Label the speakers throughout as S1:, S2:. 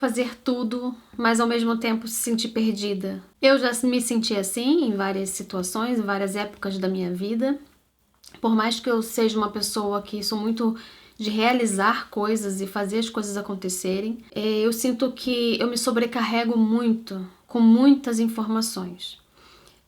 S1: fazer tudo, mas ao mesmo tempo se sentir perdida. Eu já me senti assim em várias situações, em várias épocas da minha vida. Por mais que eu seja uma pessoa que sou muito de realizar coisas e fazer as coisas acontecerem, eu sinto que eu me sobrecarrego muito com muitas informações.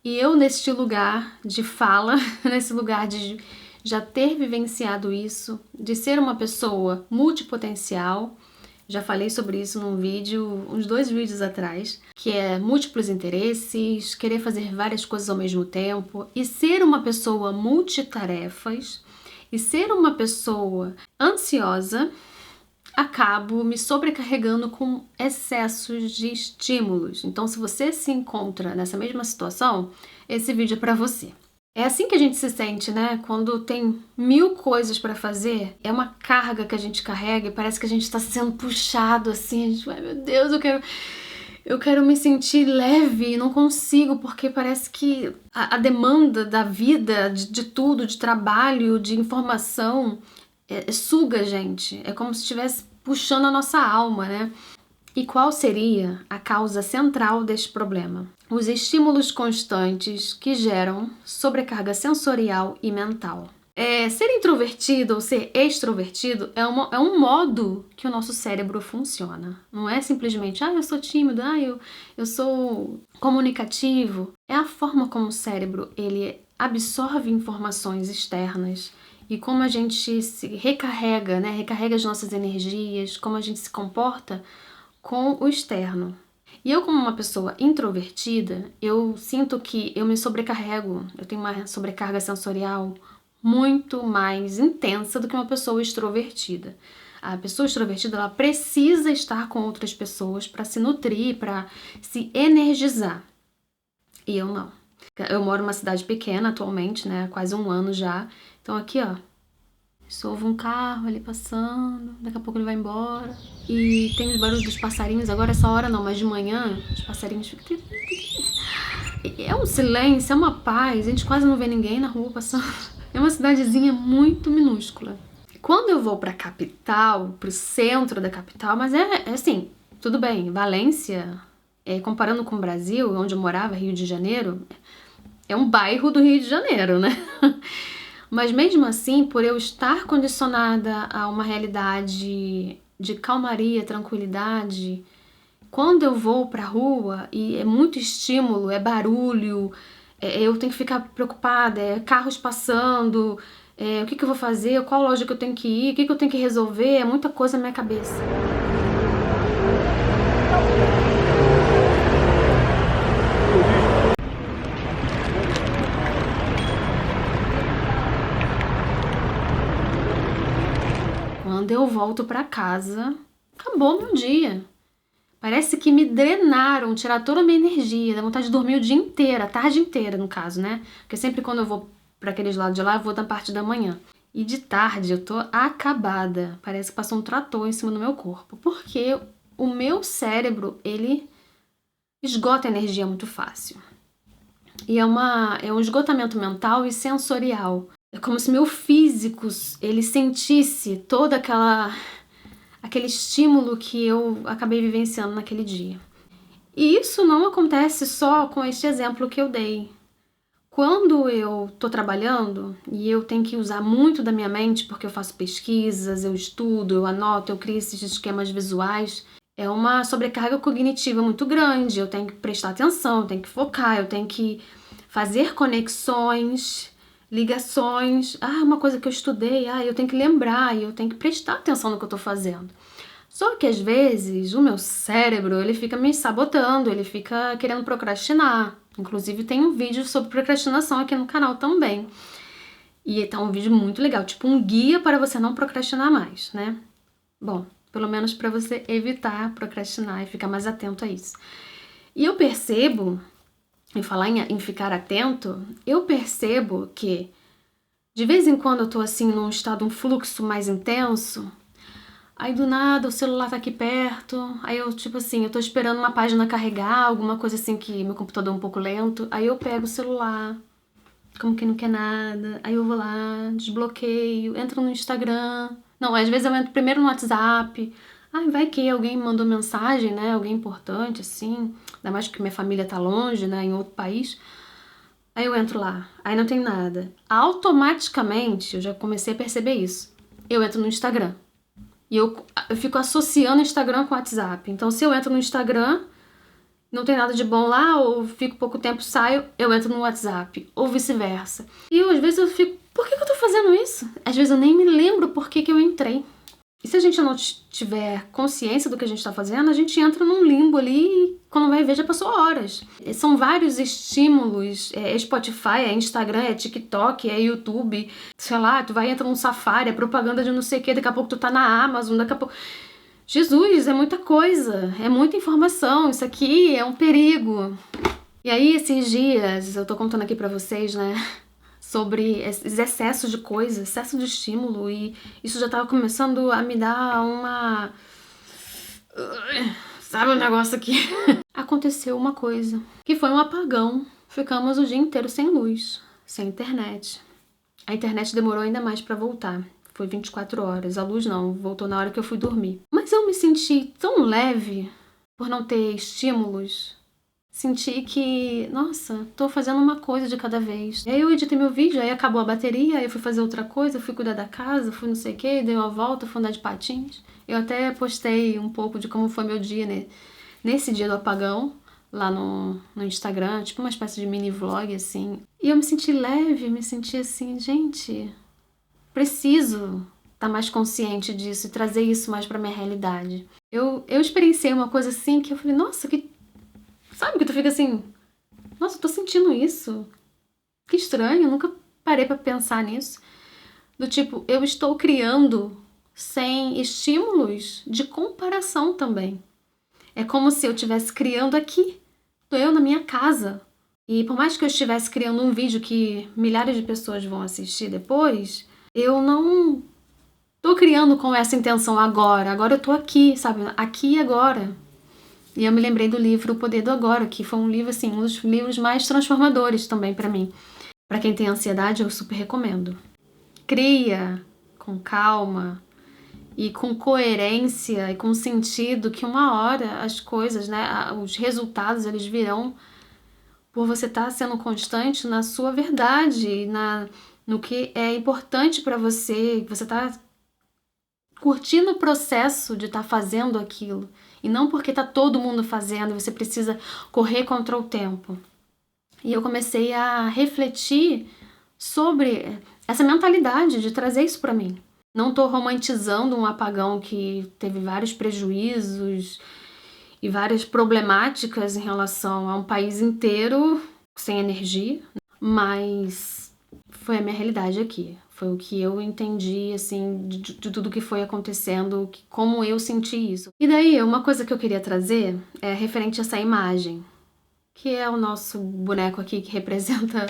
S1: E eu, neste lugar de fala, nesse lugar de já ter vivenciado isso, de ser uma pessoa multipotencial, já falei sobre isso num vídeo, uns 2 vídeos atrás, que é múltiplos interesses, querer fazer várias coisas ao mesmo tempo e ser uma pessoa multitarefas e ser uma pessoa ansiosa, acabo me sobrecarregando com excessos de estímulos. Então, se você se encontra nessa mesma situação, esse vídeo é para você. É assim que a gente se sente, né? Quando tem 1000 coisas pra fazer, é uma carga que a gente carrega e parece que a gente tá sendo puxado assim. A gente, ai meu Deus, eu quero me sentir leve e não consigo, porque parece que a demanda da vida, de tudo, de trabalho, de informação, suga a gente. É como se estivesse puxando a nossa alma, né? E qual seria a causa central deste problema? Os estímulos constantes que geram sobrecarga sensorial e mental. Ser introvertido ou ser extrovertido é um modo que o nosso cérebro funciona. Não é simplesmente, eu sou tímido, eu sou comunicativo. É a forma como o cérebro ele absorve informações externas e como a gente se recarrega, né? Recarrega as nossas energias, como a gente se comporta com o externo. E eu, como uma pessoa introvertida, eu sinto que eu me sobrecarrego, eu tenho uma sobrecarga sensorial muito mais intensa do que uma pessoa extrovertida. A pessoa extrovertida, ela precisa estar com outras pessoas para se nutrir, para se energizar. E eu não. Eu moro numa cidade pequena atualmente, né, há quase 1 ano já. Então aqui, ó, só ouve um carro ali passando, daqui a pouco ele vai embora. E tem os barulhos dos passarinhos, agora essa hora não, mas de manhã os passarinhos ficam... É um silêncio, é uma paz, a gente quase não vê ninguém na rua passando. É uma cidadezinha muito minúscula. Quando eu vou pra capital, pro centro da capital, mas é assim, tudo bem, Valência, comparando com o Brasil, onde eu morava, Rio de Janeiro, é um bairro do Rio de Janeiro, né? Mas mesmo assim, por eu estar condicionada a uma realidade de calmaria, tranquilidade, quando eu vou pra rua e é muito estímulo, é barulho, eu tenho que ficar preocupada, carros passando, o que eu vou fazer, qual loja que eu tenho que ir, o que eu tenho que resolver, é muita coisa na minha cabeça. Quando eu volto pra casa, acabou meu dia. Parece que me drenaram, tiraram toda a minha energia, dá vontade de dormir o dia inteiro, a tarde inteira no caso, né? Porque sempre quando eu vou pra aqueles lados de lá, eu vou na parte da manhã. E de tarde eu tô acabada, parece que passou um trator em cima do meu corpo. Porque o meu cérebro, ele esgota energia muito fácil. E é um esgotamento mental e sensorial. É como se meu físico, ele sentisse toda aquele estímulo que eu acabei vivenciando naquele dia. E isso não acontece só com este exemplo que eu dei. Quando eu tô trabalhando e eu tenho que usar muito da minha mente, porque eu faço pesquisas, eu estudo, eu anoto, eu crio esses esquemas visuais, é uma sobrecarga cognitiva muito grande, eu tenho que prestar atenção, eu tenho que focar, eu tenho que fazer conexões, ligações, uma coisa que eu estudei, eu tenho que lembrar, eu tenho que prestar atenção no que eu tô fazendo. Só que às vezes o meu cérebro, ele fica me sabotando, ele fica querendo procrastinar. Inclusive tem um vídeo sobre procrastinação aqui no canal também. E tá um vídeo muito legal, tipo um guia para você não procrastinar mais, né? Bom, pelo menos para você evitar procrastinar e ficar mais atento a isso. E eu percebo, em falar em ficar atento, eu percebo que de vez em quando eu tô assim num estado, um fluxo mais intenso, aí do nada o celular tá aqui perto, aí eu tipo assim, eu tô esperando uma página carregar, alguma coisa assim que meu computador é um pouco lento, aí eu pego o celular, como que não quer nada, aí eu vou lá, desbloqueio, entro no Instagram, não, às vezes eu entro primeiro no WhatsApp, Ai, vai que alguém me mandou mensagem, né? Alguém importante, assim. Ainda mais que minha família tá longe, né? Em outro país. Aí eu entro lá, aí não tem nada. Automaticamente, eu já comecei a perceber isso. Eu entro no Instagram. E eu fico associando o Instagram com o WhatsApp. Então, se eu entro no Instagram, não tem nada de bom lá, ou fico pouco tempo, saio, eu entro no WhatsApp. Ou vice-versa. E às vezes eu fico, por que eu tô fazendo isso? Às vezes eu nem me lembro por que eu entrei. E se a gente não tiver consciência do que a gente está fazendo, a gente entra num limbo ali e quando vai ver já passou horas. São vários estímulos, é Spotify, é Instagram, é TikTok, é YouTube, sei lá, tu vai entrar num Safari, é propaganda de não sei o que, daqui a pouco tu tá na Amazon, daqui a pouco... Jesus, é muita coisa, é muita informação, isso aqui é um perigo. E aí esses dias, eu tô contando aqui pra vocês, né, sobre esses excessos de coisa, excesso de estímulo, e isso já tava começando a me dar uma... Sabe o negócio aqui? Aconteceu uma coisa, que foi um apagão. Ficamos o dia inteiro sem luz, sem internet. A internet demorou ainda mais pra voltar. Foi 24 horas. A luz não, voltou na hora que eu fui dormir. Mas eu me senti tão leve por não ter estímulos. Senti que, nossa, tô fazendo uma coisa de cada vez. E aí eu editei meu vídeo, aí acabou a bateria, aí eu fui fazer outra coisa, fui cuidar da casa, fui não sei o que, dei uma volta, fui andar de patins. Eu até postei um pouco de como foi meu dia, né? Nesse dia do apagão, lá no Instagram, tipo uma espécie de mini vlog, assim. E eu me senti leve, me senti assim, gente, preciso estar mais consciente disso e trazer isso mais pra minha realidade. Eu experienciei uma coisa assim que eu falei, nossa, que... Sabe que tu fica assim, nossa, eu tô sentindo isso. Que estranho, eu nunca parei pra pensar nisso. Do tipo, eu estou criando sem estímulos de comparação também. É como se eu estivesse criando aqui. Tô eu na minha casa. E por mais que eu estivesse criando um vídeo que milhares de pessoas vão assistir depois, eu não tô criando com essa intenção agora. Agora eu tô aqui, sabe? Aqui e agora. E eu me lembrei do livro O Poder do Agora, que foi um livro, assim, um dos livros mais transformadores também pra mim. Pra quem tem ansiedade, eu super recomendo. Cria com calma e com coerência e com sentido que uma hora as coisas, né, os resultados, eles virão por você estar sendo constante na sua verdade, no que é importante pra você, você tá curtindo o processo de estar fazendo aquilo. E não porque tá todo mundo fazendo, você precisa correr contra o tempo. E eu comecei a refletir sobre essa mentalidade de trazer isso pra mim. Não tô romantizando um apagão que teve vários prejuízos e várias problemáticas em relação a um país inteiro sem energia, mas foi a minha realidade aqui. Foi o que eu entendi, assim, de tudo que foi acontecendo, como eu senti isso. E daí, uma coisa que eu queria trazer é referente a essa imagem, que é o nosso boneco aqui que representa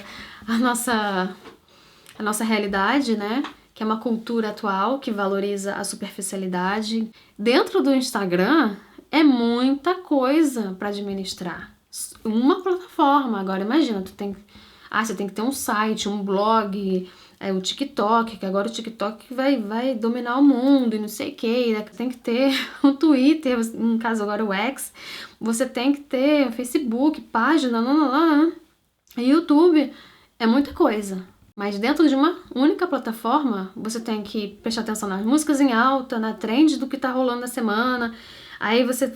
S1: a nossa realidade, né? Que é uma cultura atual que valoriza a superficialidade. Dentro do Instagram é muita coisa para administrar. Uma plataforma, agora imagina, você tem que ter um site, um blog, o TikTok, que agora o TikTok vai dominar o mundo e não sei o que, tem que ter o Twitter, no caso agora o X, você tem que ter o Facebook, página, YouTube, é muita coisa. Mas dentro de uma única plataforma, você tem que prestar atenção nas músicas em alta, na trend do que tá rolando na semana, aí você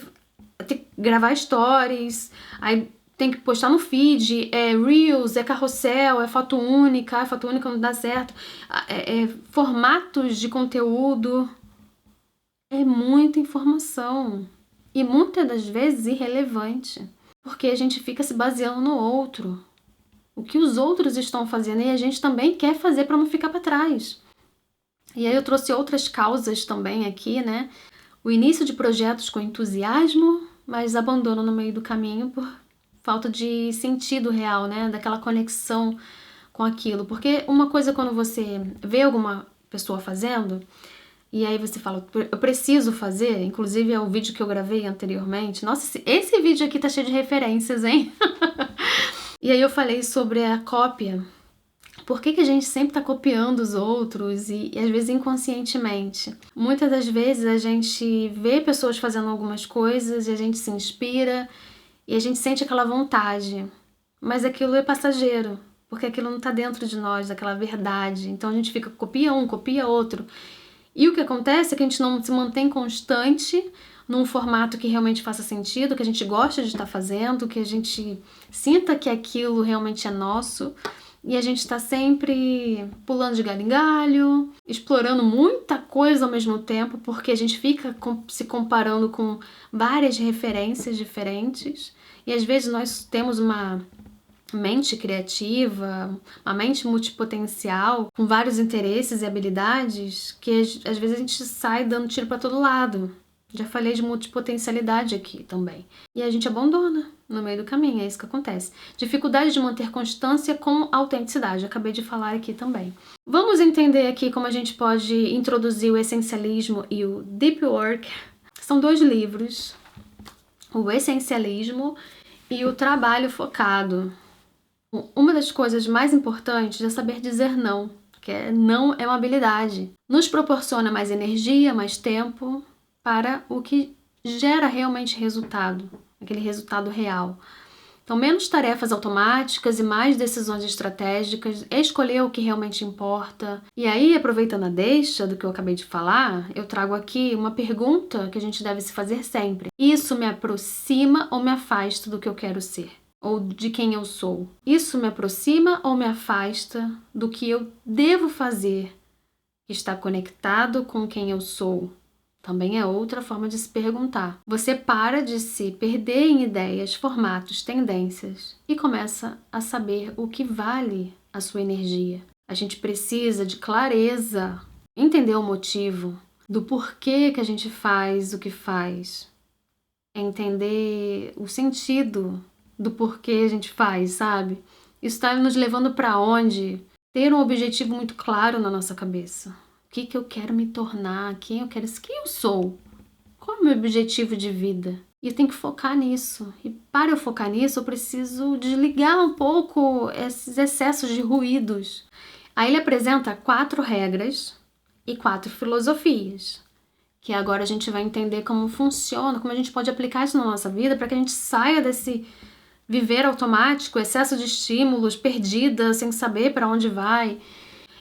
S1: tem que gravar stories, aí tem que postar no feed, é Reels, é carrossel, é foto única não dá certo, formatos de conteúdo, é muita informação e muitas das vezes irrelevante, porque a gente fica se baseando no outro, o que os outros estão fazendo e a gente também quer fazer para não ficar para trás. E aí eu trouxe outras causas também aqui, né? O início de projetos com entusiasmo, mas abandono no meio do caminho por falta de sentido real, né? Daquela conexão com aquilo. Porque uma coisa é quando você vê alguma pessoa fazendo, e aí você fala, eu preciso fazer, inclusive é o vídeo que eu gravei anteriormente. Nossa, esse vídeo aqui tá cheio de referências, hein? E aí eu falei sobre a cópia Por que a gente sempre está copiando os outros e às vezes inconscientemente? Muitas das vezes a gente vê pessoas fazendo algumas coisas e a gente se inspira e a gente sente aquela vontade, mas aquilo é passageiro, porque aquilo não está dentro de nós, daquela verdade. Então a gente fica, copia um, copia outro. E o que acontece é que a gente não se mantém constante num formato que realmente faça sentido, que a gente gosta de estar fazendo, que a gente sinta que aquilo realmente é nosso. E a gente está sempre pulando de galho em galho, explorando muita coisa ao mesmo tempo, porque a gente fica se comparando com várias referências diferentes. E às vezes nós temos uma mente criativa, uma mente multipotencial, com vários interesses e habilidades, que às vezes a gente sai dando tiro para todo lado. Já falei de multipotencialidade aqui também. E a gente abandona no meio do caminho, é isso que acontece. Dificuldade de manter constância com autenticidade, acabei de falar aqui também. Vamos entender aqui como a gente pode introduzir o essencialismo e o deep work. São 2 livros, o essencialismo e o trabalho focado. Uma das coisas mais importantes é saber dizer não, que não é uma habilidade. Nos proporciona mais energia, mais tempo para o que gera realmente resultado, aquele resultado real. Então, menos tarefas automáticas e mais decisões estratégicas, escolher o que realmente importa. E aí, aproveitando a deixa do que eu acabei de falar, eu trago aqui uma pergunta que a gente deve se fazer sempre. Isso me aproxima ou me afasta do que eu quero ser? Ou de quem eu sou? Isso me aproxima ou me afasta do que eu devo fazer, que está conectado com quem eu sou? Também é outra forma de se perguntar. Você para de se perder em ideias, formatos, tendências e começa a saber o que vale a sua energia. A gente precisa de clareza, entender o motivo do porquê que a gente faz o que faz, entender o sentido do porquê a gente faz, sabe? Isso está nos levando para onde? Ter um objetivo muito claro na nossa cabeça. O que eu quero me tornar? Quem eu quero ser? Quem eu sou? Qual é o meu objetivo de vida? E eu tenho que focar nisso. E para eu focar nisso, eu preciso desligar um pouco esses excessos de ruídos. Aí ele apresenta 4 regras e 4 filosofias, que agora a gente vai entender como funciona, como a gente pode aplicar isso na nossa vida para que a gente saia desse viver automático, excesso de estímulos, perdida, sem saber para onde vai.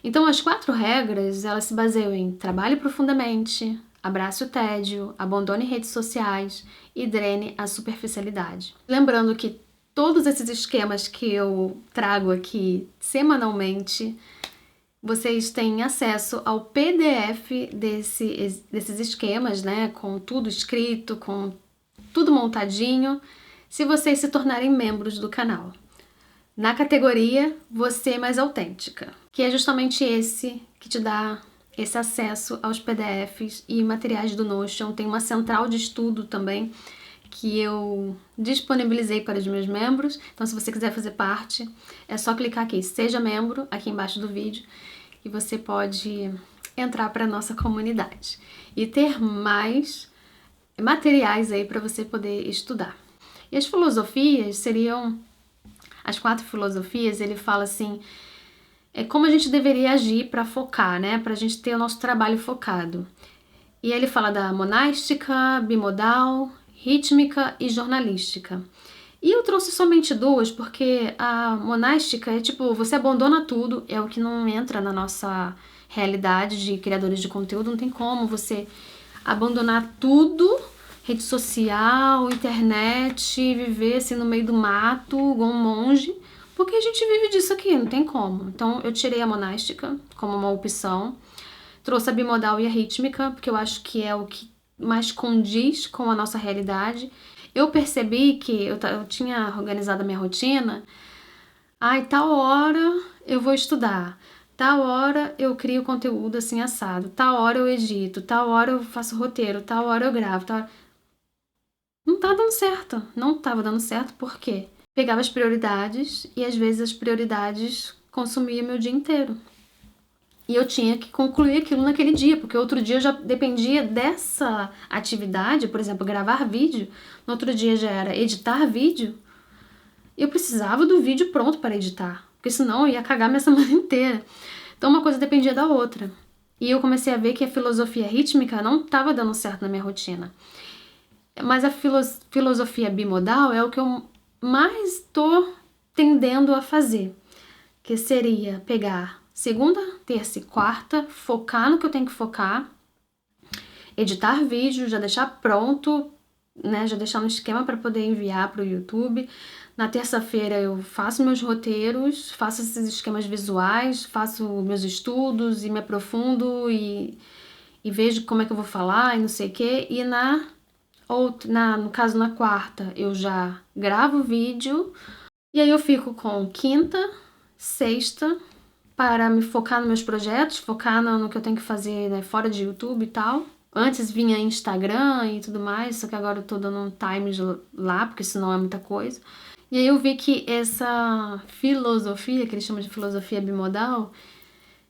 S1: Então, as 4 regras, elas se baseiam em trabalhe profundamente, abrace o tédio, abandone redes sociais e drene a superficialidade. Lembrando que todos esses esquemas que eu trago aqui semanalmente, vocês têm acesso ao PDF desses esquemas, né? Com tudo escrito, com tudo montadinho, se vocês se tornarem membros do canal. Na categoria Você Mais Autêntica, que é justamente esse que te dá esse acesso aos PDFs e materiais do Notion. Tem uma central de estudo também que eu disponibilizei para os meus membros. Então, se você quiser fazer parte, é só clicar aqui, seja membro, aqui embaixo do vídeo, e você pode entrar para a nossa comunidade e ter mais materiais aí para você poder estudar. E as filosofias seriam... As 4 filosofias, ele fala assim, é como a gente deveria agir para focar, né? Para a gente ter o nosso trabalho focado. E ele fala da monástica, bimodal, rítmica e jornalística. E eu trouxe somente 2, porque a monástica é tipo, você abandona tudo, é o que não entra na nossa realidade de criadores de conteúdo, não tem como você abandonar tudo, rede social, internet, viver assim no meio do mato, igual um monge, porque a gente vive disso aqui, não tem como. Então eu tirei a monástica como uma opção, trouxe a bimodal e a rítmica, porque eu acho que é o que mais condiz com a nossa realidade. Eu percebi que eu tinha organizado a minha rotina, tal hora eu vou estudar, tal hora eu crio conteúdo assim assado, tal hora eu edito, tal hora eu faço roteiro, tal hora eu gravo, tal hora... Não tá dando certo, não tava dando certo, por quê? Pegava as prioridades e às vezes as prioridades consumiam meu dia inteiro. E eu tinha que concluir aquilo naquele dia, porque outro dia eu já dependia dessa atividade, por exemplo, gravar vídeo, no outro dia já era editar vídeo. Eu precisava do vídeo pronto para editar, porque senão eu ia cagar minha semana inteira. Então uma coisa dependia da outra. E eu comecei a ver que a filosofia rítmica não estava dando certo na minha rotina. Mas a filosofia bimodal é o que eu mais estou tendendo a fazer, que seria pegar segunda, terça e quarta, focar no que eu tenho que focar, editar vídeo, já deixar pronto, né, já deixar no esquema para poder enviar para o YouTube. Na terça-feira eu faço meus roteiros, faço esses esquemas visuais, faço meus estudos e me aprofundo e vejo como é que eu vou falar e não sei o quê. E no caso na quarta, eu já gravo o vídeo e aí eu fico com quinta, sexta para me focar nos meus projetos, focar no que eu tenho que fazer, né, fora de YouTube e tal. Antes vinha Instagram e tudo mais, só que agora eu tô dando um time lá, porque senão é muita coisa. E aí eu vi que essa filosofia, que eles chamam de filosofia bimodal,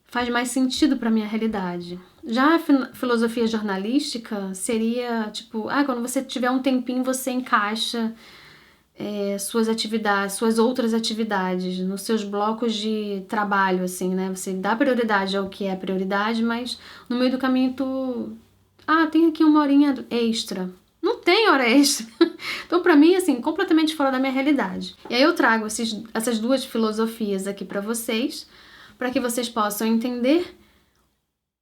S1: faz mais sentido para minha realidade. Já a filosofia jornalística seria tipo, quando você tiver um tempinho, você encaixa suas atividades, suas outras atividades, nos seus blocos de trabalho, assim, né? Você dá prioridade ao que é prioridade, mas no meio do caminho tem aqui uma horinha extra. Não tem hora extra. Então, pra mim, assim, completamente fora da minha realidade. E aí eu trago essas duas filosofias aqui pra vocês, para que vocês possam entender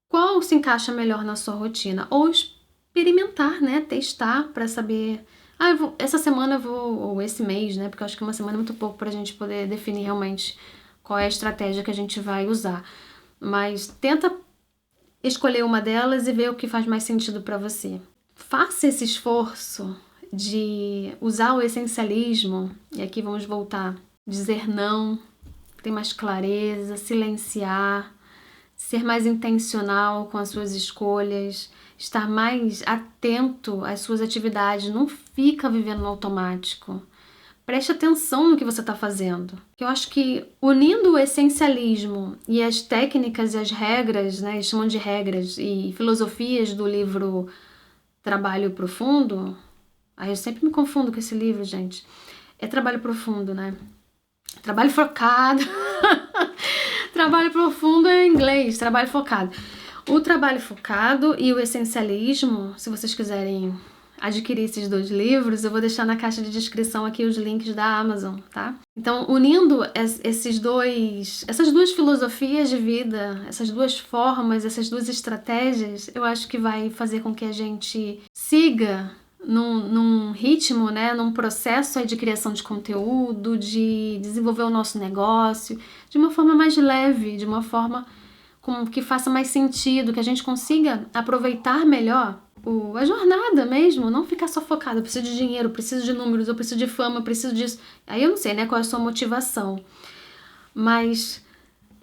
S1: qual se encaixa melhor na sua rotina. Ou experimentar, né? Testar para saber... essa semana eu vou... Ou esse mês, né? Porque eu acho que uma semana é muito pouco pra gente poder definir realmente qual é a estratégia que a gente vai usar. Mas tenta escolher uma delas e ver o que faz mais sentido para você. Faça esse esforço de usar o essencialismo, e aqui vamos voltar, dizer não, ter mais clareza, silenciar, ser mais intencional com as suas escolhas, estar mais atento às suas atividades, não fica vivendo no automático. Preste atenção no que você está fazendo. Eu acho que unindo o essencialismo e as técnicas e as regras, né, eles chamam de regras e filosofias do livro Trabalho Profundo. Eu sempre me confundo com esse livro, gente. É Trabalho Profundo, né? Trabalho focado. Trabalho profundo é em inglês, trabalho focado. O trabalho focado e o essencialismo, se vocês quiserem adquirir esses dois livros, eu vou deixar na caixa de descrição aqui os links da Amazon, tá? Então, unindo essas duas filosofias de vida, essas duas formas, essas duas estratégias, eu acho que vai fazer com que a gente siga num ritmo, né, num processo aí de criação de conteúdo, de desenvolver o nosso negócio, de uma forma mais leve, de uma forma que faça mais sentido, que a gente consiga aproveitar melhor a jornada mesmo, não ficar só focado, eu preciso de dinheiro, eu preciso de números, eu preciso de fama, eu preciso disso. Aí eu não sei, né, qual é a sua motivação. Mas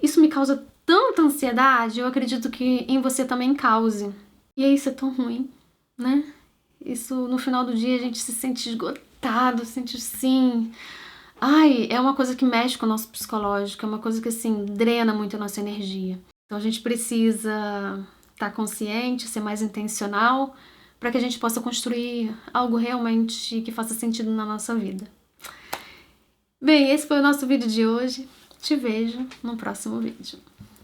S1: isso me causa tanta ansiedade, eu acredito que em você também cause. E aí isso é tão ruim, né? Isso, no final do dia, a gente se sente esgotado, se sente assim... é uma coisa que mexe com o nosso psicológico, é uma coisa que, assim, drena muito a nossa energia. Então a gente precisa estar consciente, ser mais intencional, para que a gente possa construir algo realmente que faça sentido na nossa vida. Bem, esse foi o nosso vídeo de hoje. Te vejo no próximo vídeo.